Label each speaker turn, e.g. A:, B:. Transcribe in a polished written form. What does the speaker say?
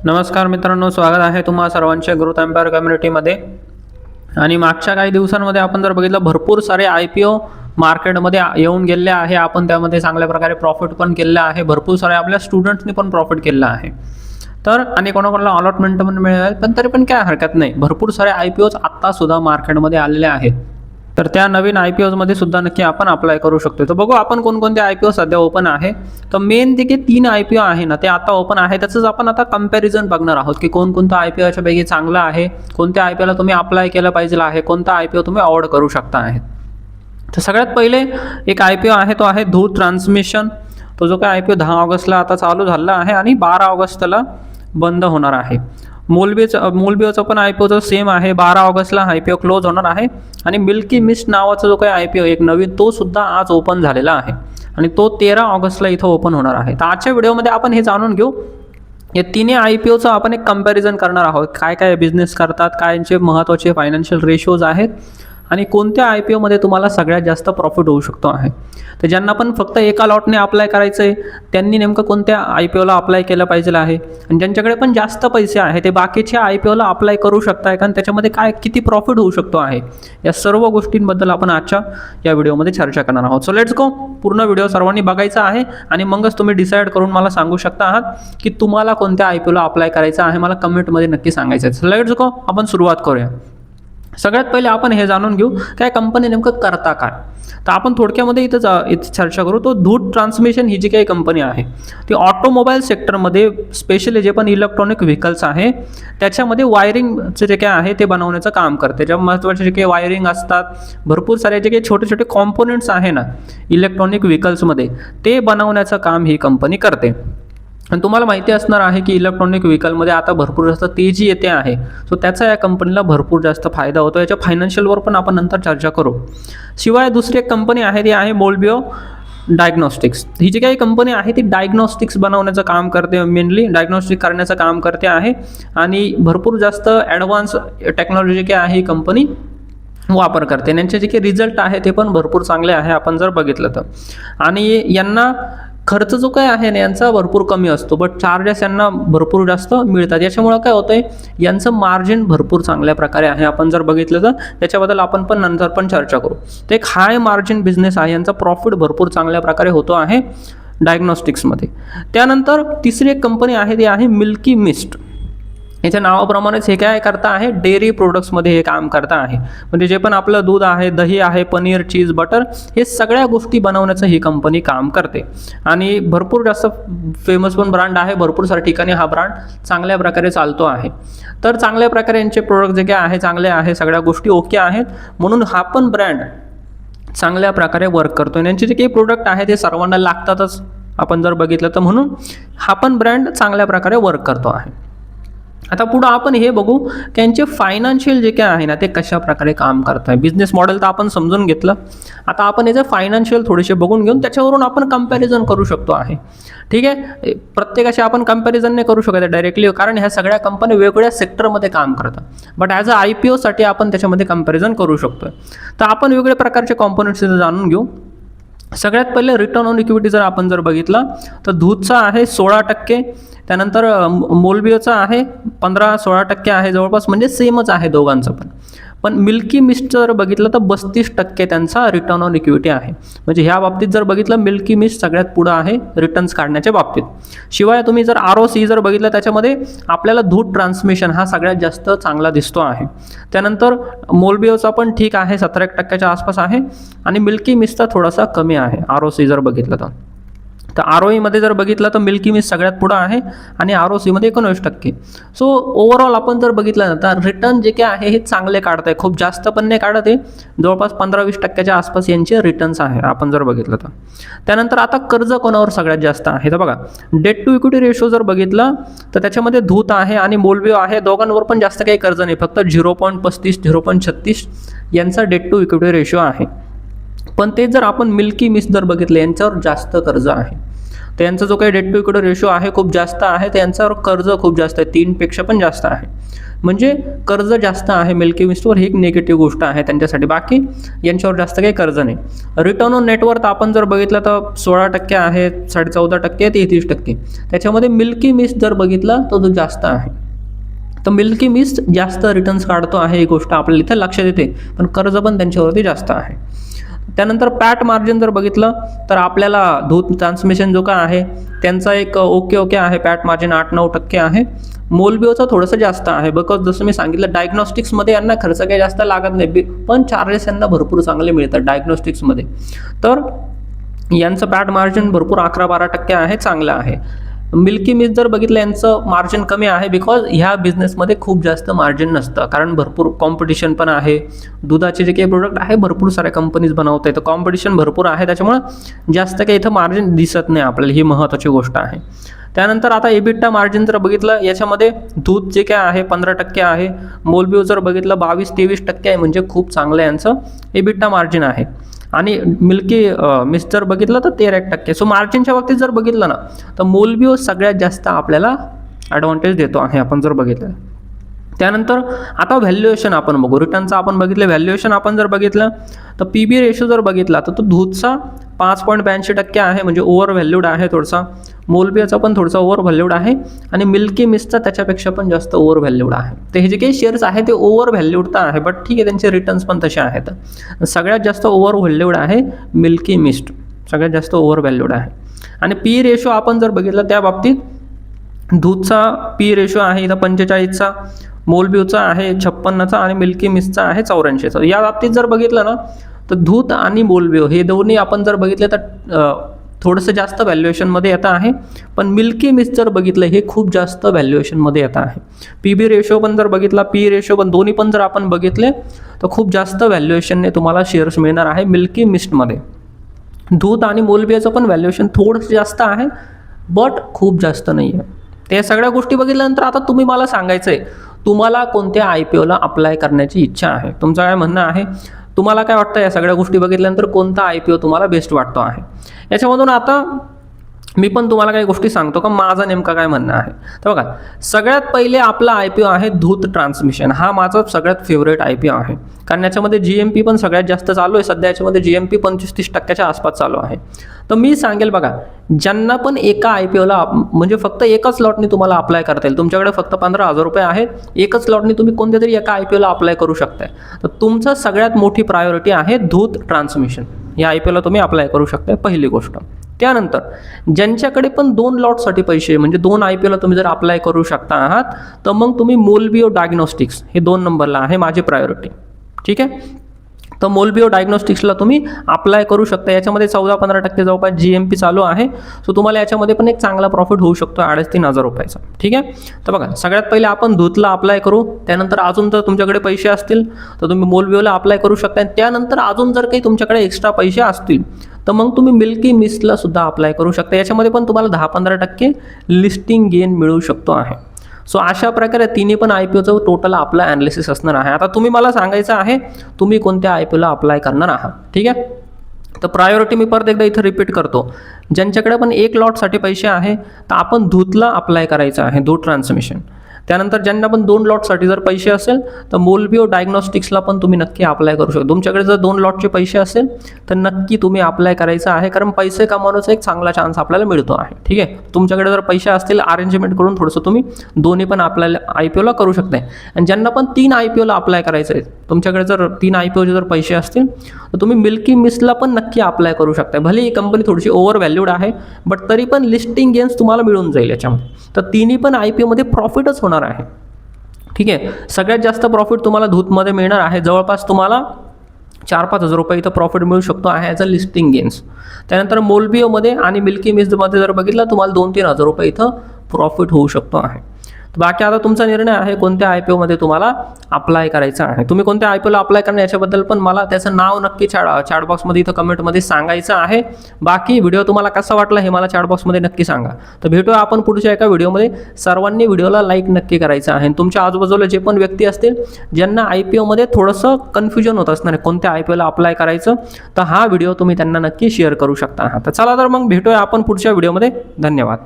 A: नमस्कार मित्रांनो, स्वागत आहे तुम्हा सर्वांच्या ग्रोथ एम्पायर कम्युनिटीमध्ये. आणि मागच्या काही दिवसांमध्ये आपण जर बघितलं भरपूर सारे IPO मार्केटमध्ये येऊन गेले आहे. आपण त्यामध्ये चांगल्या प्रकारे प्रॉफिट पण केलेला आहे. भरपूर सारे आपल्या स्टुडंट्सनी पण प्रॉफिट केलेलं आहे. तर आणि कोणाकोणाला अलॉटमेंट पण मिळाले, पण तरी पण काय हरकत नाही. भरपूर सारे IPOज आत्ता सुद्धा मार्केटमध्ये आलेले आहेत. तर त्या नवीन IPOज मध्ये सुद्धा नक्की आपण अप्लाय करू शकतो. तर बघू आपण कोणकोणते IPO सध्या ओपन आहे. तर मेन जे 3 IPO आहे ना, ते आता ओपन आहे. त्याचंच आपण आता कंपॅरिझन बघणार आहोत की कोणकोणता IPOच्या पैकी चांगला आहे, कोणत्या IPOला तुम्ही अप्लाय केलं पाहिजे आहे, कोणता IPO तुम्ही अवॉइड करू शकता आहे. तर सगळ्यात पहिले एक IPO आहे, तो आहे धूत ट्रान्समिशन. तो जो काय IPO 10 ऑगस्टला आता चालू झाला आहे आणि 12 ऑगस्टला बंद होणार आहे. मोलबिओचा पण IPO सेम आहे. 12 ऑगस्टला IPO क्लोज होणार आहे. आणि मिल्की मिस्ट नावाचा जो काही IPO एक नवीन, तो सुद्धा आज ओपन झालेला आहे आणि तो 13 ऑगस्टला इथं ओपन होणार आहे. तर आजच्या व्हिडिओमध्ये आपण हे जाणून घेऊ, या तिन्ही IPOचं आपण एक कंपॅरिझन करणार आहोत. काय काय बिझनेस करतात, काय यांचे महत्त्वाचे फायनान्शियल रेशोज आहेत आणि कोणत्या IPOमध्ये तुम्हाला सगळ्यात जास्त प्रॉफिट होऊ शकतो आहे. तर ज्यांना पण फक्त एका लॉटने अप्लाय करायचं आहे, त्यांनी नेमकं कोणत्या IPOला अप्लाय केलं पाहिजे आहे, आणि ज्यांच्याकडे पण जास्त पैसे आहे ते बाकीच्या IPOला अप्लाय करू शकताय, कारण त्याच्यामध्ये काय किती प्रॉफिट होऊ शकतो आहे, या सर्व गोष्टींबद्दल आपण आजच्या या व्हिडिओमध्ये चर्चा करणार आहोत. So let's go. पूर्ण व्हिडिओ सर्वांनी बघायचा आहे आणि मगच तुम्ही डिसाईड करून मला सांगू शकता आहात की तुम्हाला कोणत्या IPOला अप्लाय करायचं आहे. मला कमेंटमध्ये नक्की सांगायचं आहे. सो लेट्स गो, आपण सुरुवात करूया. सगळ्यात पहिले आपण हे जाणून घेऊ काय कंपनी नेमकं करता काय. तर आपण थोडक्यामध्ये इथं चर्चा करू. तो धूत ट्रान्समिशन ही जी काही कंपनी आहे ती ऑटोमोबाईल सेक्टरमध्ये स्पेशली जे पण इलेक्ट्रॉनिक व्हेकल्स आहे त्याच्यामध्ये वायरिंगचे जे काय आहे ते बनवण्याचं काम करते. ज्या महत्त्वाचे जे काही वायरिंग असतात, भरपूर सारे जे काही छोटे छोटे कॉम्पोनंट्स आहे ना इलेक्ट्रॉनिक व्हेकल्समध्ये, ते बनवण्याचं काम ही कंपनी करते. आणि तुम्हाला माहिती असणार आहे की इलेक्ट्रॉनिक व्हेकलमध्ये आता भरपूर जास्त तेजी येते आहे. सो त्याचा या कंपनीला भरपूर जास्त फायदा होतो. याच्या फायनान्शियलवर पण आपण नंतर चर्चा करू. शिवाय दुसरी एक कंपनी आहे ती आहे मोलबिओ डायग्नॉस्टिक्स. ही जी काही कंपनी आहे ती डायग्नॉस्टिक्स बनवण्याचं काम करते, मेनली डायग्नॉस्टिक करण्याचं काम करते आहे आणि भरपूर जास्त ॲडव्हान्स टेक्नॉलॉजी काय आहे ही कंपनी वापर करते. यांचे जे काही रिझल्ट आहे ते पण भरपूर चांगले आहे आपण जर बघितलं तर. आणि यांना खर्च जो काय आहे ना यांचा भरपूर कमी असतो, बट चार्जेस यांना भरपूर जास्त मिळतात. याच्यामुळं काय होतंय, यांचं मार्जिन भरपूर चांगल्या प्रकारे आहे. आपण जर बघितलं तर त्याच्याबद्दल आपण पण नंतर पण चर्चा करू. ते एक हाय मार्जिन बिझनेस आहे. यांचा प्रॉफिट भरपूर चांगल्या प्रकारे होतो आहे डायग्नॉस्टिक्समध्ये. त्यानंतर तिसरी एक कंपनी आहे ती आहे मिल्की मिस्ट. याच्या नावाप्रमाणेच हे काय करता आहे, डेअरी प्रोडक्ट्समध्ये हे काम करता आहे. म्हणजे जे पण आपलं दूध आहे, दही आहे, पनीर, चीज, बटर, हे सगळ्या गोष्टी बनवण्याचं ही कंपनी काम करते. आणि भरपूर जास्त फेमस पण ब्रँड आहे. भरपूर साऱ्या ठिकाणी हा ब्रँड चांगल्या प्रकारे चालतो आहे. तर चांगल्या प्रकारे यांचे प्रोडक्ट जे काय आहे चांगले आहे, सगळ्या गोष्टी ओके आहेत, म्हणून हा पण ब्रँड चांगल्या प्रकारे वर्क करतो. आणि यांचे जे काही प्रोडक्ट आहे ते सर्वांना लागतातच आपण जर बघितलं तर, म्हणून हा पण ब्रँड चांगल्या प्रकारे वर्क करतो आहे. आता पुढं आपण हे बघू त्यांचे फायनान्शियल जे काय आहे ना ते कशा प्रकारे काम करत आहे. बिझनेस मॉडेल तर आपण समजून घेतलं. आता आपण याचे फायनान्शियल थोडेसे बघून घेऊन त्याच्यावरून आपण कंपॅरिझन करू शकतो आहे. ठीक आहे, प्रत्येकाशी आपण कंपॅरिझन नाही करू शकत डायरेक्टली, कारण ह्या सगळ्या कंपन्या वेगवेगळ्या सेक्टरमध्ये काम करतात. बट ॲज अ IPOसाठी आपण त्याच्यामध्ये कंपॅरिझन करू शकतो. तर आपण वेगवेगळ्या प्रकारचे कॉम्पोनंट्स जाणून घेऊ. सगळ्यात पहिले रिटर्न ऑन इक्विटी जर आपण जर बघितला तर धूतचा आहे 16%, त्यानंतर मोलबिओचा आहे 15-16% आहे जवळपास, म्हणजे सेमच आहे दोघांचं पण मिल्की मिस्ट जर बघितलं तर 32% त्यांचा रिटर्न ऑन इक्विटी आहे. म्हणजे ह्या बाबतीत जर बघितलं मिल्की मिस्ट सगळ्यात पुढं आहे रिटर्न्स काढण्याच्या बाबतीत. शिवाय तुम्ही जर ROC जर बघितलं त्याच्यामध्ये आपल्याला धूत ट्रान्समिशन हा सगळ्यात जास्त चांगला दिसतो आहे. त्यानंतर मोलबिओचा पण ठीक आहे 17% आसपास आहे आणि मिल्की मिस्टचा थोडासा कमी आहे ROC जर बघितलं तर. तर ROE मध्ये जर बघितलं तर मिल्की मिस्ट सगळ्यात पुढं आहे आणि ROC मध्ये 19%. सो ओव्हरऑल आपण जर बघितलं ना तर रिटर्न जे काय आहे हे चांगले काढत आहे, खूप जास्त पण नाही काढत आहे, जवळपास 15-20% आसपास यांचे रिटर्न्स आहे आपण जर बघितलं तर. त्यानंतर आता कर्ज कोणावर सगळ्यात जास्त आहे तर बघा, डेट टू इक्विटी रेशो जर बघितलं तर त्याच्यामध्ये धूत आहे आणि मोलबिओ आहे, दोघांवर पण जास्त काही कर्ज नाही, फक्त 0.35 0.36 यांचा डेट टू इक्विटी रेशो आहे. पण ते जर आपण मिल्की मिस्ट जर बघितलं यांच्यावर जास्त कर्ज आहे. त्यांचा जो काही डेट टू इक्विटी रेशो आहे खूप जास्त आहे, त्यांच्यावर कर्ज खूप जास्त आहे, 3पेक्षा पण जास्त आहे, म्हणजे कर्ज जास्त आहे मिल्की मिस्टवर, ही एक निगेटिव्ह गोष्ट आहे त्यांच्यासाठी. बाकी यांच्यावर जास्त काही कर्ज नाही. रिटर्न ऑन नेटवर्थ आपण जर बघितलं तर 16% आहे, 14.5% आहे, 33%. त्याच्यामध्ये मिल्की मिस्ट जर बघितलं तर तो जास्त आहे. तर मिल्की मिस्ट जास्त रिटर्न्स काढतो आहे, ही गोष्ट आपल्याला इथं लक्षात येते, पण कर्ज पण त्यांच्यावरती जास्त आहे. त्यानंतर पॅट मार्जिन जर बघितलं तर आपल्याला दूध ट्रान्समिशन जो काय आहे त्यांचा एक ओके आहे, पॅट मार्जिन 8-9% आहे. मोलबिओचं थोडंसं जास्त आहे, बिकॉज जसं मी सांगितलं डायग्नॉस्टिक्समध्ये यांना खर्च काही जास्त लागत नाही, पण चार्जेस यांना भरपूर चांगले मिळतात डायग्नॉस्टिक्समध्ये. तर यांचं पॅट मार्जिन भरपूर 11-12% आहे, चांगलं आहे. मिल्की मिस्ट जर बघितलं यांचं मार्जिन कमी आहे, बिकॉज ह्या बिझनेसमध्ये खूप जास्त मार्जिन नसतं, कारण भरपूर कॉम्पिटिशन पण आहे. दुधाचे जे काही प्रोडक्ट आहे भरपूर साऱ्या कंपनीज बनवत आहेत, तर कॉम्पिटिशन भरपूर आहे, त्याच्यामुळं जास्त काही इथं मार्जिन दिसत नाही आपल्याला, ही महत्त्वाची गोष्ट आहे. त्यानंतर आता एबिटा मार्जिन जर बघितलं, याच्यामध्ये दूध जे काय आहे 15% आहे, मोलबिओ जर बघितलं 22-23% आहे, म्हणजे खूप चांगलं यांचं एबिटा मार्जिन आहे. आणि मिल्की मिस्ट जर बघितलं तर 13%. सो मार्जिनच्या बाबतीत जर बघितलं ना तर मोलबिओ सगळ्यात जास्त आपल्याला ॲडव्हान्टेज देतो आहे आपण जर बघितलं. त्यानंतर आता व्हॅल्युएशन आपण बघू. रिटर्नचं आपण बघितलं, व्हॅल्युएशन आपण जर बघितलं तर PB रेशो जर बघितला तर तो दूधचा 5.82% आहे, म्हणजे ओव्हर व्हॅल्यूड आहे थोडासा. मोलबिओचा पण थोडासा ओव्हर व्हॅल्यूड आहे, आणि मिल्की मिस्टचा त्याच्यापेक्षा पण जास्त ओव्हर व्हॅल्यूड आहे. तर हे जे काही शेअर्स आहे ते ओव्हर व्हॅल्यूड तर आहे, बट ठीक आहे त्यांचे रिटर्न्स पण तसे आहेत. सगळ्यात जास्त ओव्हर व्हॅल्यूड आहे मिल्की मिस्ट, सगळ्यात जास्त ओव्हर व्हॅल्यूड आहे. आणि पी रेशो आपण जर बघितलं त्या बाबतीत दूधचा पी रेशो आहे इथं 45चा, मोलबिओचा आहे 56चा, आणि मिल्की मिस्टचा आहे 84चा. या बाबतीत जर बघितलं ना तर दूध आणि मोलबिओ हे दोन्ही आपण जर बघितले तर थोडंसं जास्त व्हॅल्युएशनमध्ये येतं आहे, पण मिल्की मिस्ट जर बघितलं हे खूप जास्त व्हॅल्युएशनमध्ये येतं आहे. PB रेशो पण जर बघितला, पी रेशो पण, दोन्ही पण जर आपण बघितले तर खूप जास्त व्हॅल्युएशनने तुम्हाला शेअर्स मिळणार आहे मिल्की मिस्टमध्ये. दूध आणि मोलबिओचं पण व्हॅल्युएशन थोडंसं जास्त आहे, बट खूप जास्त नाही आहे. त्या सगळ्या गोष्टी बघितल्यानंतर आता तुम्ही मला सांगायचं आहे तुम्हाला कोणत्या IPOला अप्लाय करण्याची इच्छा आहे, तुमचं काय म्हणणं आहे, तुम्हाला काय वाटतं या सगळ्या गोष्टी बघितल्यानंतर कोणता IPO तुम्हाला बेस्ट वाटतो आहे. याच्यामधून आता मी पण तुम्हाला काही गोष्टी सांगतो का माझं नेमकं काय म्हणणं आहे. तर बघा, सगळ्यात पहिले आपला IPO आहे दूध ट्रान्समिशन. हा माझा सगळ्यात फेवरेट IPO आहे, कारण याच्यामध्ये GMP पण सगळ्यात जास्त चालू आहे. सध्या याच्यामध्ये GMP 25-30% आसपास चालू आहे. तर मी सांगेल बघा, ज्यांना पण एका IPOला म्हणजे फक्त एकाच लॉटने तुम्हाला अप्लाय करता येईल, तुमच्याकडे फक्त 15,000 रुपये आहेत, एकच लॉटने तुम्ही कोणत्या तरी एका IPOला अप्लाय करू शकताय, तर तुमचं सगळ्यात मोठी प्रायोरिटी आहे दूध ट्रान्समिशन. या IPOला तुम्ही अप्लाय करू शकताय, पहिली गोष्ट. त्यानंतर ज्यांच्याकडे पण 2 लॉटसाठी पैसे, म्हणजे 2 IPOला तुम्ही जर अप्लाय करू शकता आहात, तर मग तुम्ही मोलबिओ डायग्नोस्टिक्स हे 2 नंबरला आहे माझी प्रायोरिटी. ठीक आहे, तर मोलबिओ डायग्नोस्टिक्सला तुम्ही अप्लाय करू शकता. याच्यामध्ये 14-15% जवळपास GMP चालू आहे. सो तुम्हाला याच्यामध्ये पण एक चांगला प्रॉफिट होऊ शकतो 2,500-3,000 रुपयाचा. ठीक आहे, तर बघा, सगळ्यात पहिले आपण दूधला अप्लाय करू. त्यानंतर अजून जर तुमच्याकडे पैसे असतील तर तुम्ही मोलबिओला अप्लाय करू शकता. त्यानंतर अजून जर काही तुमच्याकडे एक्स्ट्रा पैसे असतील तर मग तुम्ही मिल्की मिस्टला सुद्धा अप्लाय करू शकता. याच्यामध्ये पण तुम्हाला 10-15% लिस्टिंग गेन मिळू शकतो आहे. सो अशा प्रकारे तिन्ही पण IPOचं टोटल आपलं ॲनालिसिस असणार आहे. आता तुम्ही मला सांगायचं आहे तुम्ही कोणत्या IPOला अप्लाय करणार आहात. ठीक आहे, तर प्रायोरिटी मी परत एकदा इथं रिपीट करतो. ज्यांच्याकडे पण 1 लॉटसाठी पैसे आहे तर आपण दूधला अप्लाय करायचं आहे, दूध ट्रान्समिशन. त्यानंतर ज्यांना पण 2 लॉटसाठी जर पैसे असेल तर मोलबिओ डायग्नोस्टिक्सला पण तुम्ही नक्की अप्लाय करू शकता. तुमच्याकडे जर 2 लॉटचे पैसे असेल तर नक्की तुम्ही अप्लाय करायचं आहे, कारण पैसे कमावण्याचा एक चांगला चान्स आपल्याला मिळतो आहे. ठीक आहे, तुमच्याकडे जर पैसे असतील अरेंजमेंट करून थोडंसं तुम्ही दोन्ही पण आपल्याला IPOला करू शकताय. आणि ज्यांना पण 3 IPOला अप्लाय करायचं आहे, तुमच्याकडे जर 3 IPOचे जर पैसे असतील तर तुम्ही मिल्की मिस्टला पण नक्की अप्लाय करू शकताय. भले ही कंपनी थोडीशी ओव्हर व्हॅल्यूड आहे, बट तरी पण लिस्टिंग गेन्स तुम्हाला मिळून जाईल याच्यामध्ये. तर तिन्ही पण IPOमध्ये प्रॉफिटच होणार आहे. ठीक आहे, सगळ्यात जास्त प्रॉफिट तुम्हाला दूधमध्ये मिळणार आहे. जवळपास तुम्हाला 4-5 हजार रुपये इथं प्रॉफिट मिळू शकतो आहे ॲज अ लिस्टिंग गेन्स. त्यानंतर मोलबिओमध्ये आणि मिल्की मिस्टमध्ये जर बघितलं तुम्हाला 2-3 हजार रुपये इथं प्रॉफिट होऊ शकतो आहे. बाकी आता तुमचा निर्णय आहे कोणत्या IPO मध्ये तुम्हाला अप्लाय करायचं आहे. तुम्ही कोणत्या IPO ला अप्लाय करणार याच्याबद्दल पण मला त्याचं नाव नक्की चॅट बॉक्समध्ये इथं कमेंटमध्ये सांगायचं आहे. बाकी व्हिडिओ तुम्हाला कसा वाटला हे मला चॅट बॉक्समध्ये नक्की सांगा. तर भेटूया आपण पुढच्या एका व्हिडिओमध्ये. सर्वांनी व्हिडिओला लाईक नक्की करायचं आहे. तुमच्या आजूबाजूला जे पण व्यक्ती असतील ज्यांना IPO मध्ये थोडंसं कन्फ्युजन होत असणार आहे कोणत्या IPO ला अप्लाय करायचं, तर हा व्हिडिओ तुम्ही त्यांना नक्की शेअर करू शकता. तर चला तर मग भेटूया आपण पुढच्या व्हिडिओमध्ये. धन्यवाद.